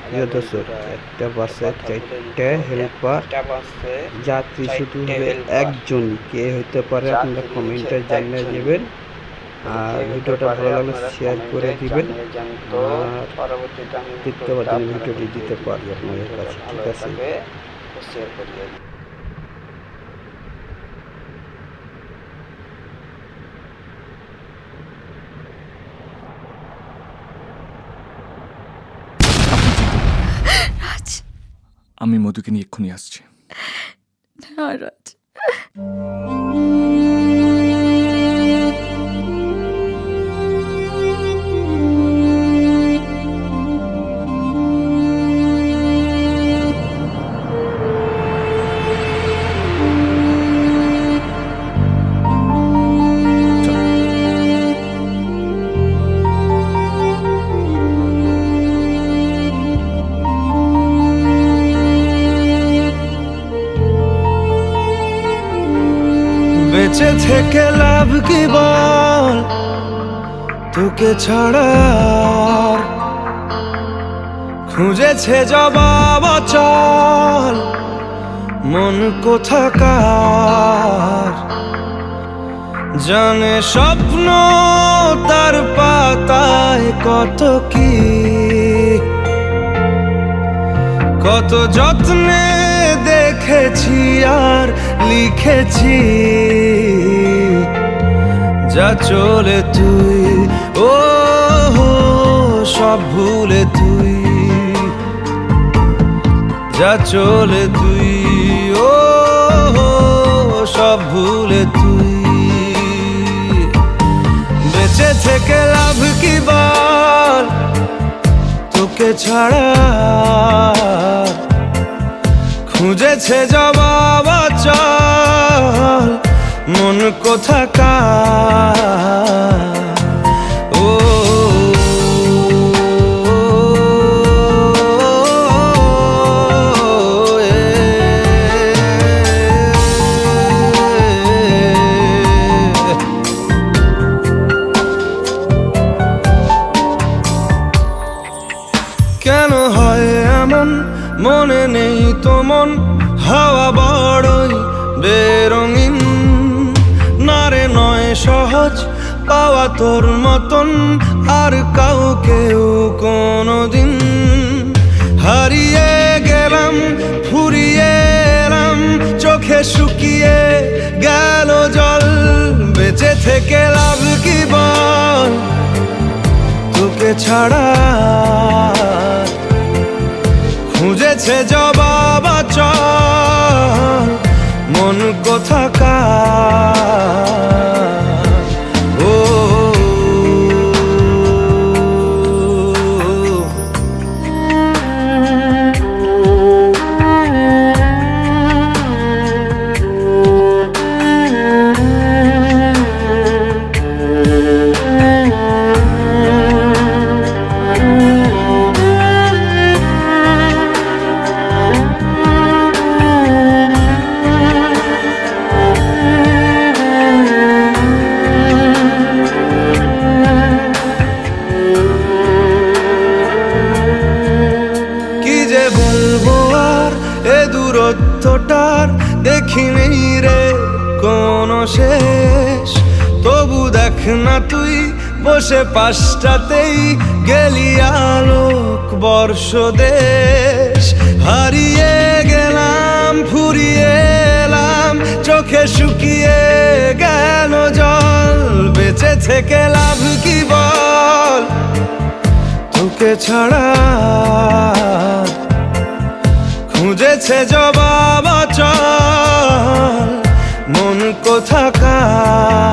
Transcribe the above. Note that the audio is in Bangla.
প্রিয় দর্শক, একটা বাসে 4টে হেল্পার, যাত্রী শুধু একজন। কে হতে পারে আপনারা কমেন্টে জানিয়ে দেবেন। আর ভিডিওটা ভালো লাগলে শেয়ার করে দিবেন। আর দেখতে পাচ্ছেন ভিডিওটি দিতে পারি আপনাদের কাছে, ঠিক আছে? শেয়ার করিয়ে আমি মধুকে নিয়ে এক্ষুনি আসছি। রাজ, বেঁচে থেকে লাভ কি বল, তোকে ছাড়া আর খুঁজেছে জবাব চল মন কোথাকার। জানে স্বপ্ন তার পাতায় কত কি, কত যত্নে দেখেছি আর লিখেছি। যা চলে তুই, ও সব ভুলে তুই, যা চলে তুই, ও সব ভুলে তুই। বেঁচে থেকে লাভ কি বল, তোকে ছাড়া খুঁজেছে জবাব চল মন কোথাকার। ও কেন হয় এমন, মনে নেই তো মন, হাওয়া বড়ই বেরঙিন। নারে নয় সহজ পাওয়া তোর মতন আর কাউকেও কোনোদিন। হারিয়ে গেলাম, ফুরিয়ে এলাম, চোখে শুকিয়ে গেল জল। বেঁচে থেকে লাভ কি বল, তোকে ছাড়া খুঁজেছে জবাব চল মন কোথাকার। ও দূরত্বটার দেখিনি রে কোনো শেষ। তবু দেখ না তুই বসে পাশটাতেই গেলি আলোক বর্ষ দেশ। হারিয়ে গেলাম, ফুরিয়ে এলাম, চোখে শুকিয়ে গেল জল। বেঁচে থেকে লাভ কি বল, তোকে ছাড়া খুঁজেছে জবাব চল মন কোথাকার।